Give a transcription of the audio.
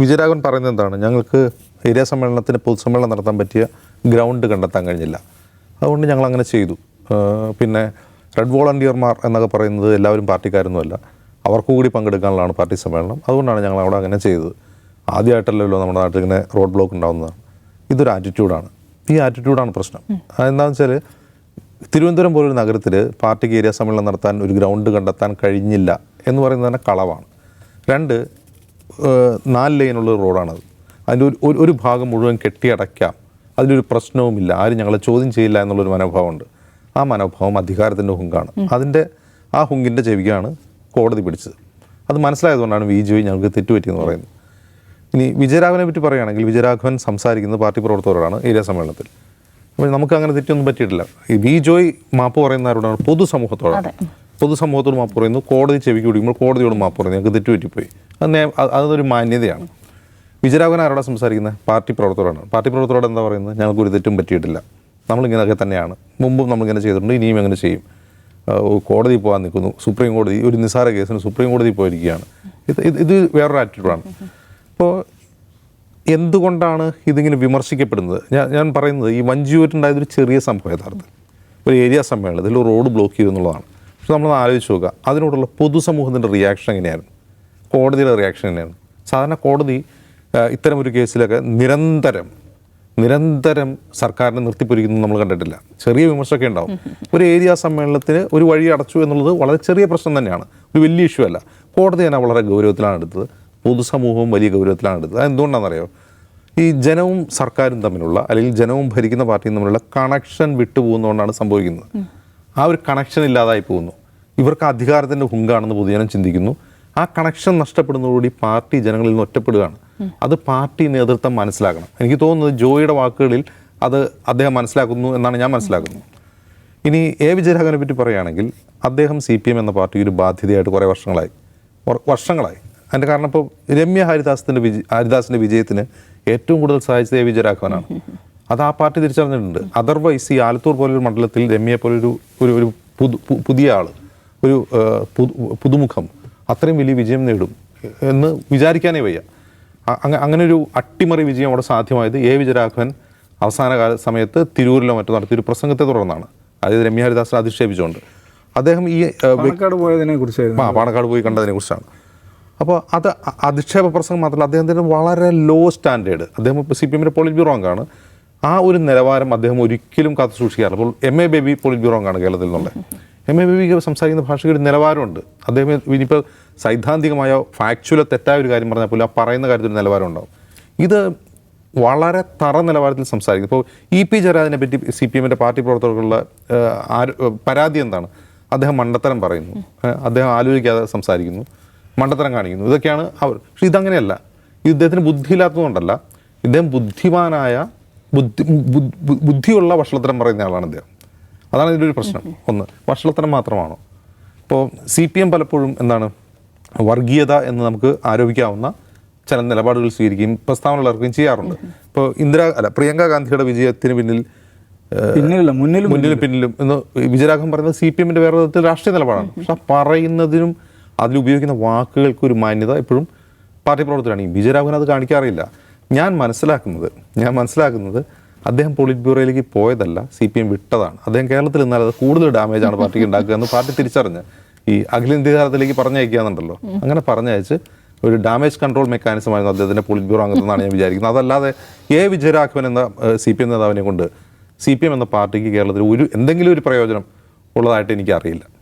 വിജയരാഘവൻ പറയുന്നത് എന്താണ്, ഞങ്ങൾക്ക് ഏരിയ സമ്മേളനത്തിന് പൊതുസമ്മേളനം നടത്താൻ പറ്റിയ ഗ്രൗണ്ട് കണ്ടെത്താൻ കഴിഞ്ഞില്ല, അതുകൊണ്ട് ഞങ്ങൾ അങ്ങനെ ചെയ്തു. പിന്നെ റെഡ് വോളണ്ടിയർമാർ എന്നൊക്കെ പറയുന്നത് എല്ലാവരും പാർട്ടിക്കാരൊന്നുമല്ല, അവർക്ക് കൂടി പങ്കെടുക്കാനുള്ളതാണ് പാർട്ടി സമ്മേളനം, അതുകൊണ്ടാണ് ഞങ്ങൾ അവിടെ അങ്ങനെ ചെയ്തത്. ആദ്യമായിട്ടല്ലല്ലോ നമ്മുടെ നാട്ടിൽ ഇങ്ങനെ റോഡ് ബ്ലോക്ക് ഉണ്ടാകുന്നതാണ്. ഇതൊരു ആറ്റിറ്റ്യൂഡാണ്. ഈ ആറ്റിറ്റ്യൂഡാണ് പ്രശ്നം. അതെന്താണെന്ന് വെച്ചാൽ തിരുവനന്തപുരം പോലൊരു നഗരത്തിൽ പാർട്ടിക്ക് ഏരിയ സമ്മേളനം നടത്താൻ ഒരു ഗ്രൗണ്ട് കണ്ടെത്താൻ കഴിഞ്ഞില്ല എന്ന് പറയുന്നത് തന്നെ കളവാണ്. 2, 4 ലൈനുള്ള റോഡാണത്. അതിൻ്റെ ഒരു ഭാഗം മുഴുവൻ കെട്ടിയടയ്ക്കാം, അതിലൊരു പ്രശ്നവുമില്ല, ആരും ഞങ്ങളെ ചോദ്യം ചെയ്യില്ല എന്നുള്ളൊരു മനോഭാവമുണ്ട്. ആ മനോഭാവം അധികാരത്തിൻ്റെ ഹുങ്കാണ്. ആ ഹുങ്കിൻ്റെ ചെവിക്കാണ് കോടതി പിടിച്ചത്. അത് മനസ്സിലായതുകൊണ്ടാണ് വിജയ് ഞങ്ങൾക്ക് തെറ്റുപറ്റിയെന്ന് പറയുന്നത്. ഇനി വിജയരാഘവനെ പറ്റി പറയുകയാണെങ്കിൽ, വിജയരാഘവൻ സംസാരിക്കുന്നത് പാർട്ടി പ്രവർത്തകരോടാണ് ഏരിയ സമ്മേളനത്തിൽ. അപ്പോൾ നമുക്ക് അങ്ങനെ തെറ്റൊന്നും പറ്റിയിട്ടില്ല. ഈ വിജയ് മാപ്പ് പറയുന്ന ആരോടാണ്? പൊതുസമൂഹത്തോടാണ്. പൊതുസമൂഹത്തോട് മാപ്പ് പറയുന്നു. കോടതി ചെവിക്ക് പിടിക്കുമ്പോൾ കോടതിയോട് മാപ്പ് പറയുന്നു, ഞങ്ങൾക്ക് തെറ്റുപറ്റിപ്പോയി. അതൊരു മാന്യതയാണ്. വിജയരാഘവൻ ആരോടാ സംസാരിക്കുന്നത്? പാർട്ടി പ്രവർത്തകരാണ്. പാർട്ടി പ്രവർത്തകരോട് എന്താ പറയുന്നത്? ഞങ്ങൾക്കൊരു തെറ്റും പറ്റിയിട്ടില്ല, നമ്മളിങ്ങനെയൊക്കെ തന്നെയാണ്, മുമ്പും നമ്മളിങ്ങനെ ചെയ്തിട്ടുണ്ട്, ഇനിയും എങ്ങനെ ചെയ്യും. കോടതി പോകാൻ നിൽക്കുന്നു, സുപ്രീം കോടതി ഒരു നിസ്സാര കേസിന് സുപ്രീം കോടതി പോയിരിക്കുകയാണ്. ഇത് വേറൊരു ആറ്റിറ്റ്യൂഡാണ്. അപ്പോൾ എന്തുകൊണ്ടാണ് ഇതിങ്ങനെ വിമർശിക്കപ്പെടുന്നത്? ഞാൻ പറയുന്നത്, ഈ വഞ്ചിയൂരുണ്ടായതൊരു ചെറിയ സംഭവം യഥാർത്ഥത്തിൽ ഒരു ഏരിയ സമ്മേളനത്തിൽ റോഡ് ബ്ലോക്ക് ചെയ്തു എന്നുള്ളതാണ്. പക്ഷെ നമ്മളൊന്ന് ആലോചിച്ച് നോക്കുക, അതിനോടുള്ള പൊതുസമൂഹത്തിൻ്റെ റിയാക്ഷൻ എങ്ങനെയായിരുന്നു, കോടതിയുടെ റിയാക്ഷൻ എങ്ങനെയാണ്? സാധാരണ കോടതി ഇത്തരമൊരു കേസിലൊക്കെ നിരന്തരം സർക്കാരിനെ നിർത്തിപ്പൊരിക്കുന്നത് നമ്മൾ കണ്ടിട്ടില്ല. ചെറിയ വിമർശമൊക്കെ ഉണ്ടാവും. ഒരു ഏരിയ സമ്മേളനത്തിന് ഒരു വഴി അടച്ചു എന്നുള്ളത് വളരെ ചെറിയ പ്രശ്നം തന്നെയാണ്, ഒരു വലിയ ഇഷ്യൂ അല്ല. കോടതി തന്നെ വളരെ ഗൗരവത്തിലാണ് എടുത്തത്, പൊതുസമൂഹവും വലിയ ഗൗരവത്തിലാണ് എടുത്തത്. അതെന്തുകൊണ്ടാണെന്നറിയോ? ഈ ജനവും സർക്കാരും തമ്മിലുള്ള, അല്ലെങ്കിൽ ജനവും ഭരിക്കുന്ന പാർട്ടിയും തമ്മിലുള്ള കണക്ഷൻ വിട്ടുപോകുന്നതുകൊണ്ടാണ് സംഭവിക്കുന്നത്. ആ ഒരു കണക്ഷൻ ഇല്ലാതായി പോകുന്നു. ഇവർക്ക് അധികാരത്തിൻ്റെ ഹുങ്കാണെന്ന് പൊതുജനം ചിന്തിക്കുന്നു. ആ കണക്ഷൻ നഷ്ടപ്പെടുന്നതോടുകൂടി പാർട്ടി ജനങ്ങളിൽ നിന്ന് ഒറ്റപ്പെടുകയാണ്. അത് പാർട്ടി നേതൃത്വം മനസ്സിലാക്കണം. എനിക്ക് തോന്നുന്നത് ജോയിയുടെ വാക്കുകളിൽ അത് അദ്ദേഹം മനസ്സിലാക്കുന്നു എന്നാണ് ഞാൻ മനസ്സിലാക്കുന്നത്. ഇനി വിജയരാഘവനെ പറ്റി പറയുകയാണെങ്കിൽ, അദ്ദേഹം CPM എന്ന പാർട്ടി ഒരു ബാധ്യതയായിട്ട് കുറേ വർഷങ്ങളായി. അതിൻ്റെ കാരണം ഇപ്പോൾ രമ്യ ഹരിദാസിൻ്റെ വിജയത്തിന് ഏറ്റവും കൂടുതൽ സഹായിച്ചത് വിജയരാഘവനാണ്. അത് ആ പാർട്ടി തിരിച്ചറിഞ്ഞിട്ടുണ്ട്. അതർവൈസ് ഈ ആലത്തൂർ പോലൊരു മണ്ഡലത്തിൽ രമ്യയെ പോലൊരു ഒരു പുതിയ ആൾ, ഒരു പുതുമുഖം അത്രയും വലിയ വിജയം നേടും എന്ന് വിചാരിക്കാനേ വയ്യ. അങ്ങനെ ഒരു അട്ടിമറി വിജയം അവിടെ സാധ്യമായത് വിജയരാഘവൻ അവസാന സമയത്ത് തിരൂരിലോ മറ്റോ നടത്തിയൊരു പ്രസംഗത്തെ തുടർന്നാണ്. അതായത് രമ്യ ഹരിദാസിനെ അധിക്ഷേപിച്ചുകൊണ്ട് അദ്ദേഹം പാണക്കാട് പോയി കണ്ടതിനെ കുറിച്ചാണ്. അപ്പോൾ അത് അധിക്ഷേപ പ്രസംഗം മാത്രമല്ല, അദ്ദേഹത്തിന് വളരെ ലോ സ്റ്റാൻഡേർഡ്, അദ്ദേഹം ഇപ്പോൾ CPM പോളിറ്റ് ബ്യൂറോ അംഗമാണ്, ആ ഒരു നിലവാരം അദ്ദേഹം ഒരിക്കലും കാത്തു സൂക്ഷിക്കാറില്ല. അപ്പോൾ MA ബേബി പോളിറ്റ് ബ്യൂറോ അംഗമാണ് കേരളത്തിൽ നിന്നുള്ള. MA ബേബിക്ക് സംസാരിക്കുന്ന ഭാഷയ്ക്ക് ഒരു നിലവാരമുണ്ട്. അദ്ദേഹം ഇനിയിപ്പോൾ സൈദ്ധാന്തികമായോ ഫാക്ച്വലോ തെറ്റായ ഒരു കാര്യം പറഞ്ഞാൽ പോലും ആ പറയുന്ന കാര്യത്തിൽ ഒരു നിലവാരം ഉണ്ടാവും. ഇത് വളരെ തറ നിലവാരത്തിൽ സംസാരിക്കും. ഇപ്പോൾ EP ജയരാജനെ പറ്റി CPM പാർട്ടി പ്രവർത്തകർക്കുള്ള പരാതി എന്താണ്? അദ്ദേഹം മണ്ടത്തരം പറയുന്നു, അദ്ദേഹം ആലോചിക്കാതെ സംസാരിക്കുന്നു, മണ്ടത്തരം കാണിക്കുന്നു, ഇതൊക്കെയാണ് അവർ. പക്ഷെ ഇതങ്ങനെയല്ല. ഇദ്ദേഹത്തിന് ബുദ്ധിയില്ലാത്തതുകൊണ്ടല്ല, ഇദ്ദേഹം ബുദ്ധിമാനായ ബുദ്ധിയുള്ള വഷളത്തരം പറയുന്ന ആളാണ് ഇദ്ദേഹം. അതാണ് ഇതിൻ്റെ ഒരു പ്രശ്നം. ഒന്ന്, വഷളത്തരം മാത്രമാണോ? ഇപ്പോൾ CPM പലപ്പോഴും എന്താണ്, വർഗീയത എന്ന് നമുക്ക് ആരോപിക്കാവുന്ന ചില നിലപാടുകൾ സ്വീകരിക്കുകയും പ്രസ്താവനകൾ ഇറക്കുകയും ചെയ്യാറുണ്ട്. ഇപ്പോൾ പ്രിയങ്ക ഗാന്ധിയുടെ വിജയത്തിന് പിന്നിലും എന്ന് വിജയരാഘവൻ പറയുന്നത് CPM വേറെ വിധത്തിൽ രാഷ്ട്രീയ നിലപാടാണ്. പക്ഷെ പറയുന്നതിനും അതിലുപയോഗിക്കുന്ന വാക്കുകൾക്ക് ഒരു മാന്യത എപ്പോഴും പാർട്ടി പ്രവർത്തകരാണ്. ഈ വിജയരാഘവൻ അത് കാണിക്കാറില്ല. ഞാൻ മനസ്സിലാക്കുന്നത് അദ്ദേഹം പോളിറ്റ് ബ്യൂറോയിലേക്ക് പോയതല്ല, CPM വിട്ടതാണ്. അദ്ദേഹം കേരളത്തിൽ നിന്നാൽ അത് കൂടുതൽ ഡാമേജാണ് പാർട്ടിക്ക് ഉണ്ടാക്കുക എന്ന് പാർട്ടി തിരിച്ചറിഞ്ഞ് ഈ അഖിലേന്ത്യാ തലത്തിലേക്ക് പറഞ്ഞയക്കുകയാണെന്നുണ്ടല്ലോ. അങ്ങനെ പറഞ്ഞയച്ച് ഒരു ഡാമേജ് കൺട്രോൾ മെക്കാനിസം ആയിരുന്നു അദ്ദേഹത്തിൻ്റെ പോളിറ്റ് ബ്യൂറോ അംഗത്തെന്നാണ് ഞാൻ വിചാരിക്കുന്നത്. അതല്ലാതെ വിജയരാഘവൻ എന്ന CPM നേതാവിനെ കൊണ്ട് CPM എന്ന പാർട്ടിക്ക് കേരളത്തിൽ എന്തെങ്കിലും ഒരു പ്രയോജനം ഉള്ളതായിട്ട് എനിക്കറിയില്ല.